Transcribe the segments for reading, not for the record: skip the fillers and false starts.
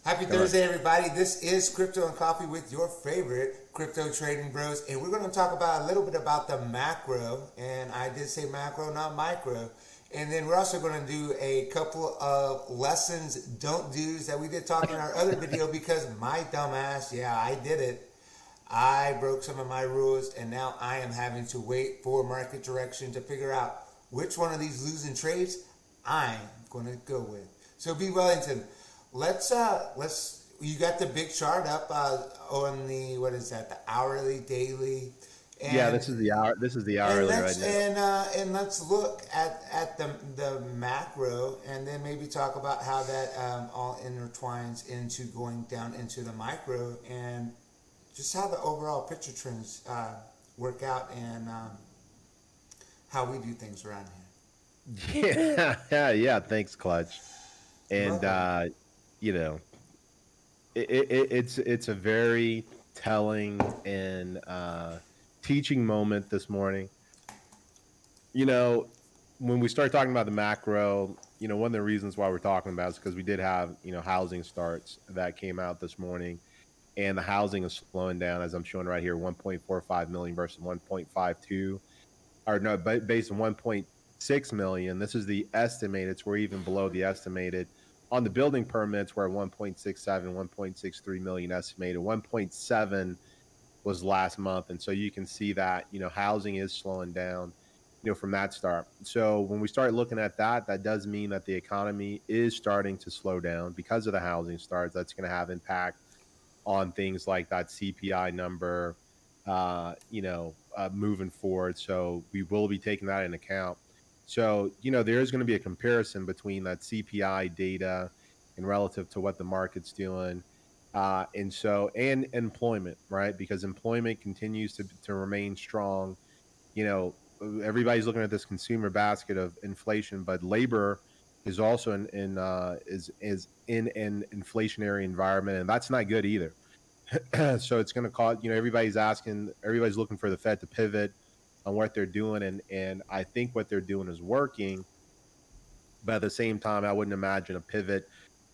Happy Come on. Thursday, everybody. This is Crypto and Coffee with your favorite crypto trading bros. And we're going to talk about a little bit about the macro. And I did say macro, not micro. And then we're also going to do a couple of lessons, don't do's that we did talk in our other video because my dumbass, yeah, I did it. I broke some of my rules and now I am having to wait for market direction to figure out which one of these losing trades I'm going to go with. So B Wellington, let's you got the big chart up on the what is that, the hourly, daily, Yeah, and this is the hour. This is the and hourly right let's now. and let's look at the macro and then maybe talk about how that all intertwines into going down into the micro and just how the overall picture trends work out and how we do things around Yeah, yeah, yeah. Thanks, Clutch. here. You're And welcome. you know, it's a very telling and teaching moment this morning. You know, when we start talking about the macro, one of the reasons why we're talking about is because we did have housing starts that came out this morning, and the housing is slowing down as I'm showing right here, 1.45 million versus 1.52, or no, but based on 1.6 million. This is the estimated. So we're even below the estimated. On the building permits, we're at 1.67, 1.63 million estimated. 1.7 was last month. And so you can see that, housing is slowing down, from that start. So when we start looking at that, that does mean that the economy is starting to slow down because of the housing starts. That's going to have impact on things like that CPI number, moving forward. So we will be taking that into account. So, there is going to be a comparison between that CPI data and relative to what the market's doing. And employment, right? Because employment continues to remain strong. You know, everybody's looking at this consumer basket of inflation, but labor is also is in an inflationary environment, and that's not good either. So it's going to cause, everybody's looking for the Fed to pivot on what they're doing, and I think what they're doing is working. But at the same time, I wouldn't imagine a pivot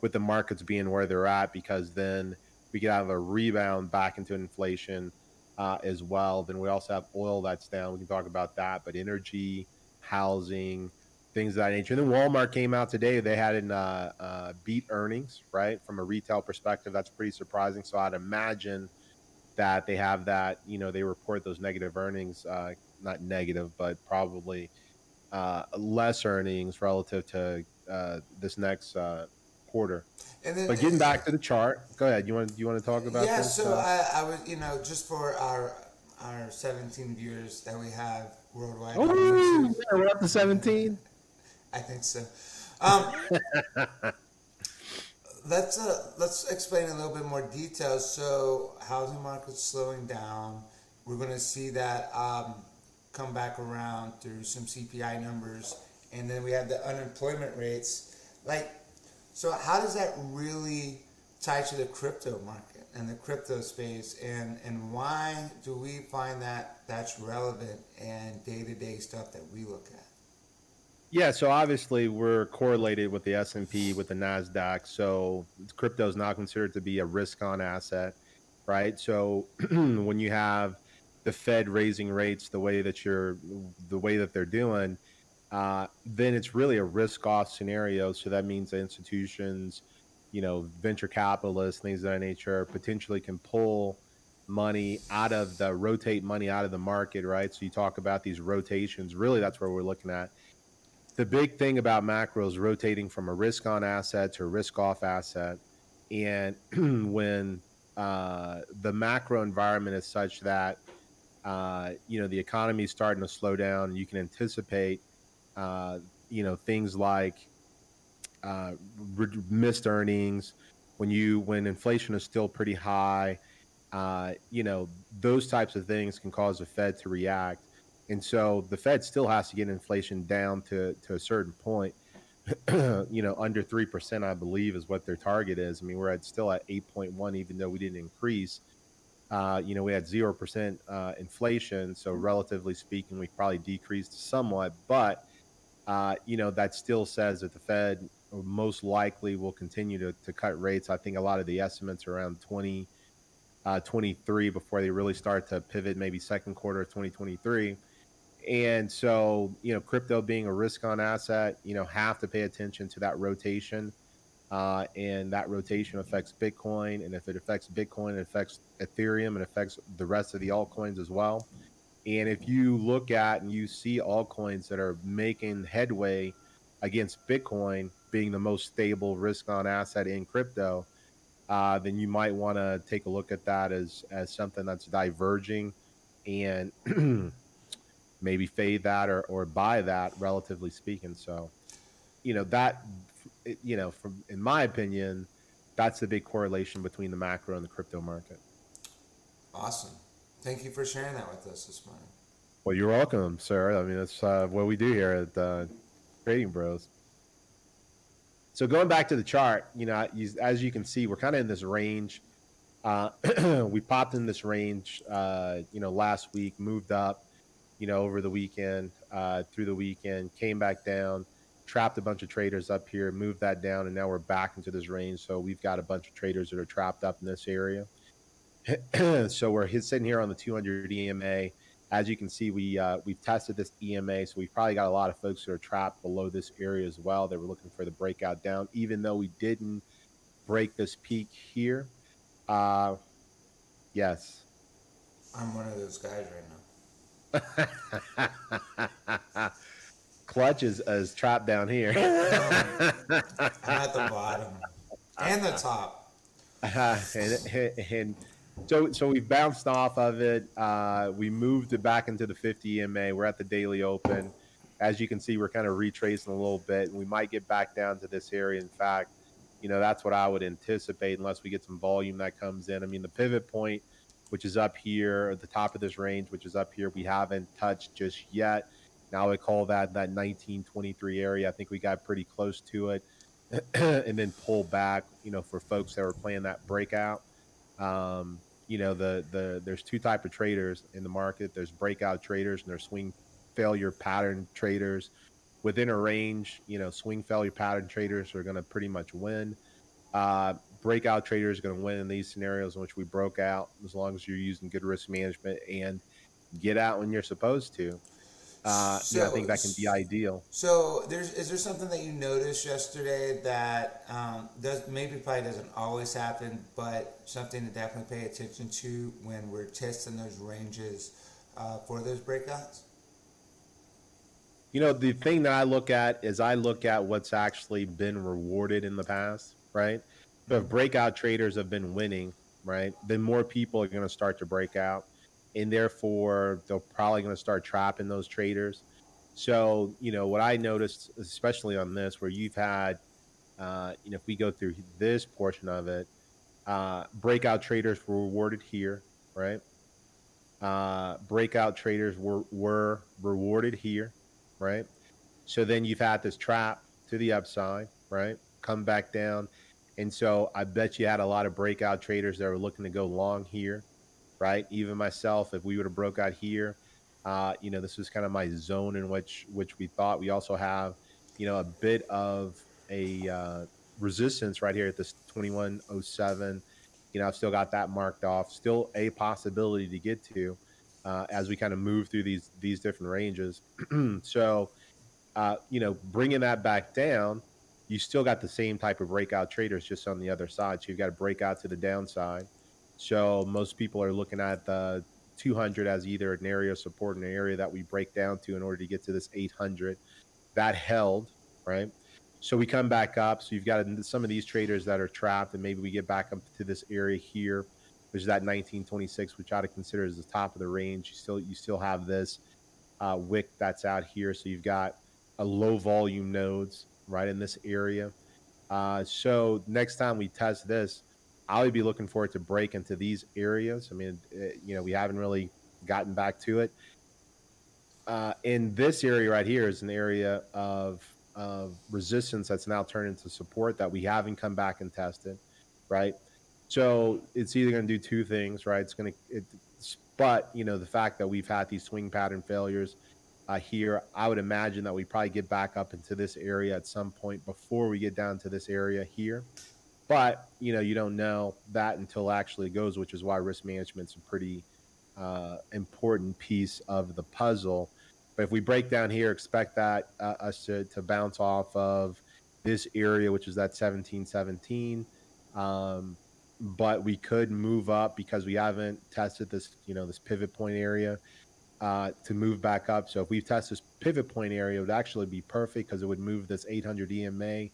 with the markets being where they're at, because then we could have a rebound back into inflation as well. Then we also have oil that's down. We can talk about that, but energy, housing, things of that nature. And then Walmart came out today. They had an beat earnings, right? From a retail perspective, that's pretty surprising. So I'd imagine that they have that, they report those negative earnings, not negative, but probably less earnings relative to this next quarter. And then But getting back to the chart, go ahead. You want to talk about yeah, this? so I was just for our 17 viewers that we have worldwide on Oh, YouTube. yeah, we're up to 17. I think so. Um, let's explain a little bit more detail. So housing market's slowing down. We're going to see that come back around through some CPI numbers, and then we have the unemployment rates. Like, so how does that really tie to the crypto market and the crypto space, and why do we find that that's relevant and day to day stuff that we look at? Yeah, so obviously we're correlated with the S&P, with the Nasdaq. So crypto is now considered to be a risk-on asset, right? So when you have the Fed raising rates the way that they're doing, then it's really a risk-off scenario. So that means the institutions, venture capitalists, things of that nature, potentially can pull rotate money out of the market, right? So you talk about these rotations. Really, that's where we're looking at. The big thing about macro is rotating from a risk on asset to a risk off asset. And when the macro environment is such that, the economy is starting to slow down, you can anticipate, things like missed earnings, when inflation is still pretty high, those types of things can cause the Fed to react. And so the Fed still has to get inflation down to a certain point, under 3%, I believe, is what their target is. I mean, we're still at 8.1, even though we didn't increase. We had 0% inflation. So relatively speaking, we probably decreased somewhat, but that still says that the Fed most likely will continue to cut rates. I think a lot of the estimates are around 2023 before they really start to pivot, maybe second quarter of 2023. And so, crypto being a risk on asset, have to pay attention to that rotation. And that rotation affects Bitcoin. And if it affects Bitcoin, it affects Ethereum and affects the rest of the altcoins as well. And if you look at and you see altcoins that are making headway against Bitcoin being the most stable risk on asset in crypto, then you might want to take a look at that as something that's diverging and maybe fade that or buy that, relatively speaking. So, that, from in my opinion, that's the big correlation between the macro and the crypto market. Awesome. Thank you for sharing that with us this morning. Well, you're welcome, sir. I mean, that's what we do here at Trading Bros. So going back to the chart, as you can see, we're kind of in this range. We popped in this range, last week, moved up, over the weekend, through the weekend, came back down, trapped a bunch of traders up here, moved that down, and now we're back into this range. So we've got a bunch of traders that are trapped up in this area. So we're sitting here on the 200 EMA. As you can see, we've tested this EMA, so we've probably got a lot of folks that are trapped below this area as well. They were looking for the breakout down, even though we didn't break this peak here. Yes. I'm one of those guys right now. Clutch is trapped down here. I'm at the bottom and the top. And so we've bounced off of it. We moved it back into the 50 EMA. We're at the daily open. As you can see, we're kind of retracing a little bit, and we might get back down to this area. In fact, that's what I would anticipate unless we get some volume that comes in. I mean, the pivot point, which is up here at the top of this range, which is up here, we haven't touched just yet. Now I call that 1923 area. I think we got pretty close to it and then pull back, for folks that were playing that breakout. There's two type of traders in the market. There's breakout traders and there's swing failure pattern traders. Within a range, swing failure pattern traders are going to pretty much win. Breakout traders are going to win in these scenarios in which we broke out, as long as you're using good risk management and get out when you're supposed to. I think that can be ideal. So is there something that you noticed yesterday that probably doesn't always happen, but something to definitely pay attention to when we're testing those ranges for those breakouts? The thing that I look at is what's actually been rewarded in the past, right? So if breakout traders have been winning, right, then more people are going to start to break out. And therefore, they're probably going to start trapping those traders. So, what I noticed, especially on this, where you've had, if we go through this portion of it, breakout traders were rewarded here, right? Breakout traders were rewarded here, right? So then you've had this trap to the upside, right? Come back down. And so I bet you had a lot of breakout traders that were looking to go long here. Right, even myself, if we would have broke out here, this was kind of my zone in which we thought. We also have, a bit of a resistance right here at this 2107. I've still got that marked off. Still a possibility to get to as we kind of move through these different ranges. So, bringing that back down, you still got the same type of breakout traders just on the other side. So you've got to break out to the downside. So most people are looking at the 200 as either an area of support and an area that we break down to in order to get to this 800. That held, right? So we come back up. So you've got some of these traders that are trapped, and maybe we get back up to this area here, which is that 1926, which I would consider as the top of the range. You still have this wick that's out here. So you've got a low volume nodes right in this area. So next time we test this, I would be looking for it to break into these areas. I mean, we haven't really gotten back to it. In this area right here is an area of resistance that's now turned into support that we haven't come back and tested, right? So it's either going to do two things, right? But the fact that we've had these swing pattern failures here. I would imagine that we probably get back up into this area at some point before we get down to this area here. But you don't know that until it actually goes, which is why risk management's a pretty important piece of the puzzle. But if we break down here, expect that us to bounce off of this area, which is that 1717. Um, but we could move up because we haven't tested this, this pivot point area to move back up. So if we test this pivot point area, it would actually be perfect because it would move this 800 EMA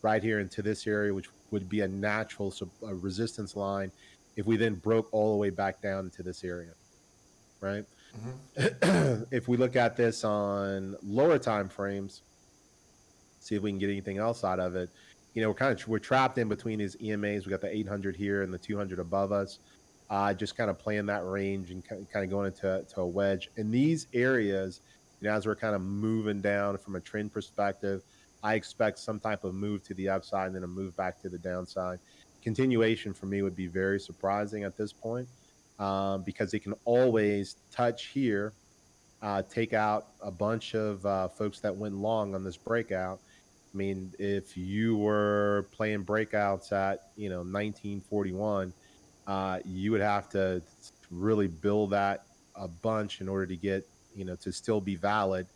right here into this area, which would be a natural resistance line if we then broke all the way back down into this area, right? If we look at this on lower time frames, see if we can get anything else out of it. We're trapped in between these EMAs. We got the 800 here and the 200 above us. Just kind of playing that range and kind of going into a wedge. In these areas, as we're kind of moving down from a trend perspective, I expect some type of move to the upside and then a move back to the downside. Continuation for me would be very surprising at this point because they can always touch here, take out a bunch of folks that went long on this breakout. I mean, if you were playing breakouts at 1941, you would have to really build that a bunch in order to get to still be valid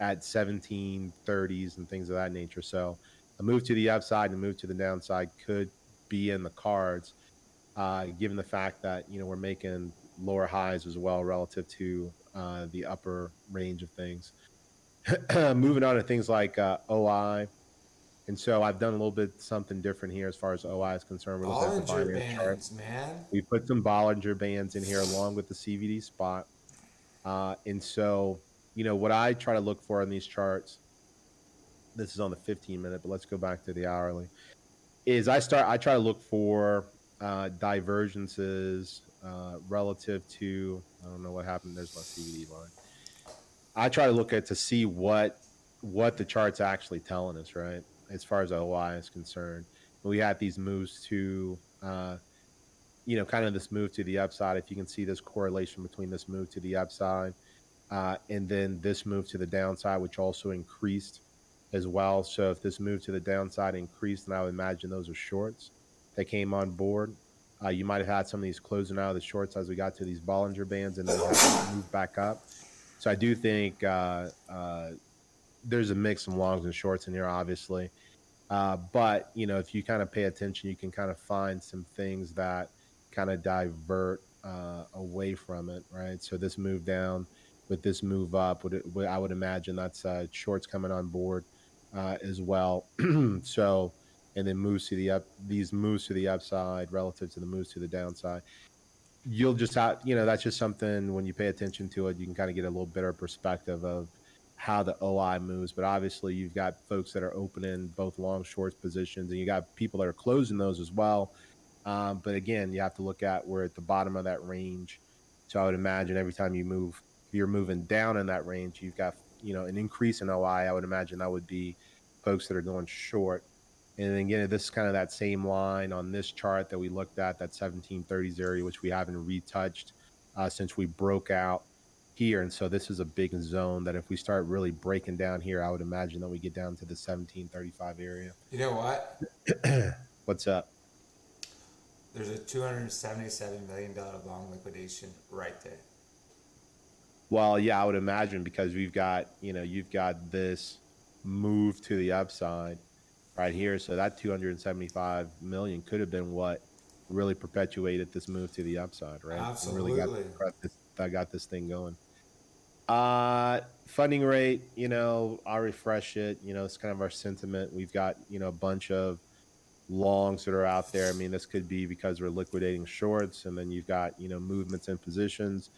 at 1730s and things of that nature. So a move to the upside and a move to the downside could be in the cards, given the fact that we're making lower highs as well relative to the upper range of things. Moving on to things like OI. And so I've done a little bit something different here as far as OI is concerned. We're looking at the Bollinger binary chart. Bands, man. We put some Bollinger Bands in here along with the CVD spot. And so, what I try to look for in these charts, this is on the 15-minute, but let's go back to the hourly, is I try to look for divergences relative to, I don't know what happened. There's my CVD line. I try to look at to see what the chart's actually telling us, right? As far as OI is concerned, we had these moves to, kind of this move to the upside. If you can see this correlation between this move to the upside and then this move to the downside, which also increased as well. So if this move to the downside increased, then I would imagine those are shorts that came on board. You might have had some of these closing out of the shorts as we got to these Bollinger Bands and then had to move back up. So I do think there's a mix of longs and shorts in here, obviously. But, if you kind of pay attention, you can kind of find some things that kind of divert away from it, right? So this move down with this move up, I would imagine that's shorts coming on board as well. So, and then these moves to the upside relative to the moves to the downside. You'll just have, that's just something when you pay attention to it, you can kind of get a little better perspective of how the OI moves. But obviously you've got folks that are opening both long shorts positions and you got people that are closing those as well. But again, you have to look at we're at the bottom of that range. So I would imagine every time you move, if you're moving down in that range, you've got, an increase in OI. I would imagine that would be folks that are going short. And again, this is kind of that same line on this chart that we looked at, that 1730s area, which we haven't retouched since we broke out here. And so this is a big zone that if we start really breaking down here, I would imagine that we get down to the 1735 area. You know what? What's up? There's a $277 million long liquidation right there. Well, yeah, I would imagine because you've got this move to the upside right here. So that 275 million could have been what really perpetuated this move to the upside, right? Absolutely. And really got this thing going. Funding rate, I'll refresh it. It's kind of our sentiment. We've got, a bunch of longs that are out there. I mean, this could be because we're liquidating shorts and then you've got, movements in positions.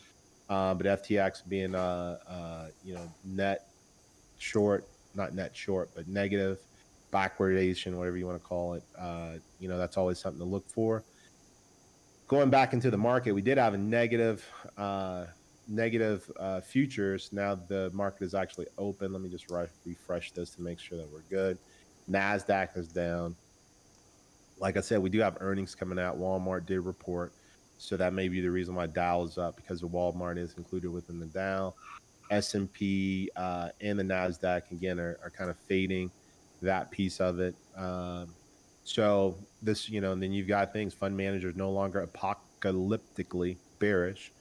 But FTX being, net short, not net short, but negative backwardation, whatever you want to call it. That's always something to look for. Going back into the market, we did have a negative futures. Now the market is actually open. Let me just refresh this to make sure that we're good. NASDAQ is down. Like I said, we do have earnings coming out. Walmart did report. So that may be the reason why Dow is up, because the Walmart is included within the Dow. S&P and the Nasdaq again are kind of fading that piece of it. So this, and then you've got things fund managers no longer apocalyptically bearish,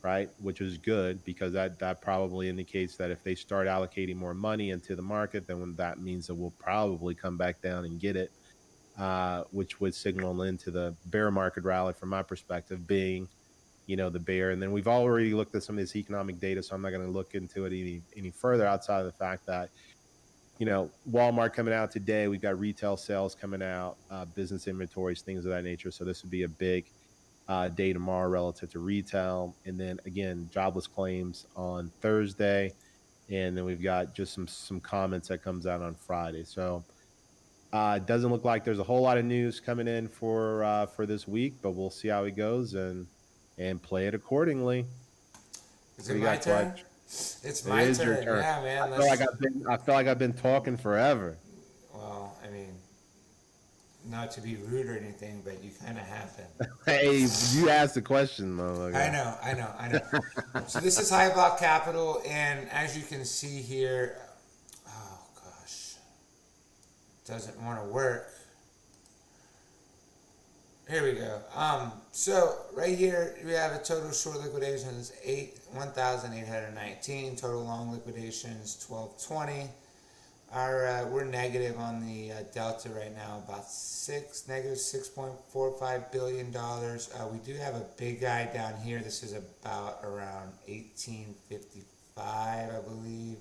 right? Which is good because that probably indicates that if they start allocating more money into the market, then that means that we'll probably come back down and get it, which would signal into the bear market rally from my perspective being, the bear. And then we've already looked at some of this economic data, so I'm not going to look into it any further outside of the fact that Walmart coming out today. We've got retail sales coming out, business inventories, things of that nature. So this would be a big day tomorrow relative to retail. And then again, jobless claims on Thursday. And then we've got just some comments that comes out on Friday. So it doesn't look like there's a whole lot of news coming in for this week, but we'll see how it goes and play it accordingly. Is What it do you my got, turn? Fletch? It's It my is your turn. turn. Yeah, man. I feel like I've been talking forever. Well, I mean, not to be rude or anything, but you kind of have been. Hey, you asked the question though. I know. So this is High Block Capital, and as you can see here, oh gosh, doesn't want to work. Here we go. So right here we have a total short liquidations 1,819. Total long liquidations 1,220. Our we're negative on the delta right now, about negative $6.45 billion. We do have a big guy down here. This is about around 1855, I believe.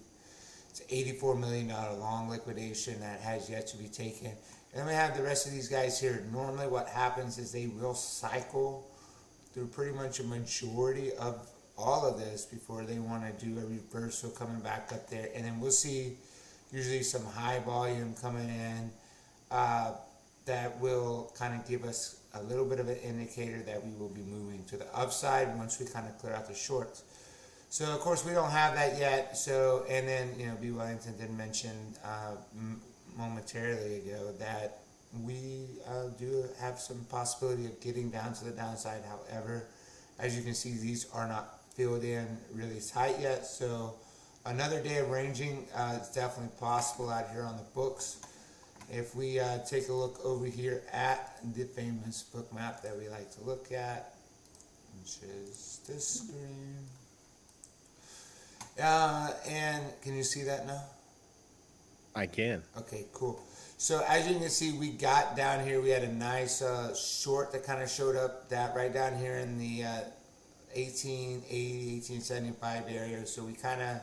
It's $84 million long liquidation that has yet to be taken. And then we have the rest of these guys here. Normally what happens is they will cycle through pretty much a majority of all of this before they want to do a reversal coming back up there. And then we'll see usually some high volume coming in that will kind of give us a little bit of an indicator that we will be moving to the upside once we kind of clear out the shorts. So of course we don't have that yet. So and then B. Wellington did mention momentarily ago that we do have some possibility of getting down to the downside. However, as you can see, these are not filled in really tight yet. So another day of ranging is definitely possible out here on the books. If we take a look over here at the famous book map that we like to look at, which is this screen. And can you see that now? I can. Okay, cool. So as you can see, we got down here. We had a nice short that kind of showed up that right down here in the 1880, 1875 area. So we kind of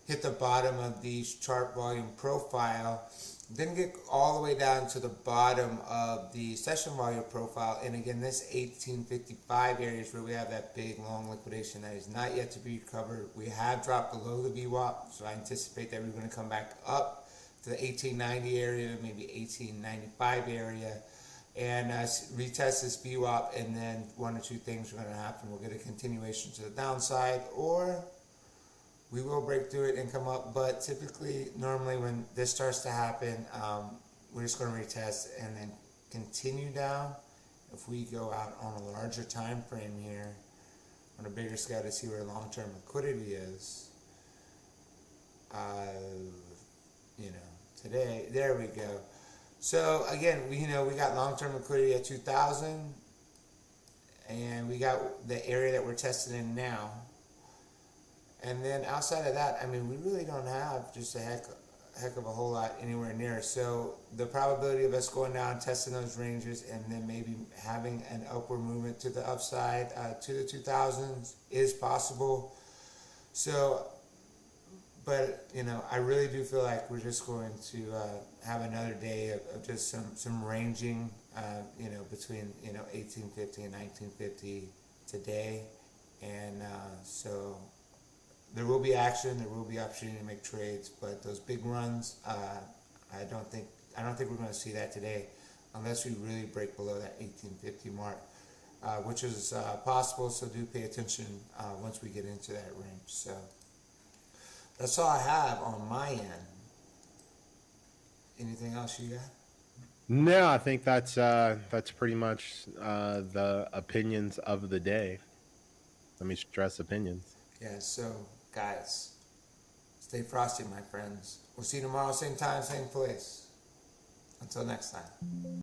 hit the bottom of the chart volume profile. Didn't get all the way down to the bottom of the session volume profile. And again, this 1855 area is where we have that big long liquidation that is not yet to be recovered. We have dropped below the VWAP, so I anticipate that we're going to come back up to the 1890 area, maybe 1895 area, and retest this VWAP, and then one or two things are going to happen. We'll get a continuation to the downside, or we will break through it and come up. But typically, normally when this starts to happen, we're just going to retest and then continue down. If we go out on a larger time frame here, on a bigger scale to see where long-term liquidity is, today, there we go. So again, we got long-term liquidity at 2,000, and we got the area that we're testing in now. And then outside of that, I mean, we really don't have just a heck of a whole lot anywhere near. So the probability of us going down, testing those ranges, and then maybe having an upward movement to the upside to the 2000s is possible. So, but I really do feel like we're just going to have another day of just some ranging, between 1850 and 1950 today, and so. There will be action. There will be opportunity to make trades, but those big runs, I don't think we're going to see that today, unless we really break below that 1850 mark, which is possible. So do pay attention once we get into that range. So that's all I have on my end. Anything else you got? No, I think that's pretty much the opinions of the day. Let me stress opinions. Yeah. So guys, stay frosty, my friends. We'll see you tomorrow, same time, same place. Until next time.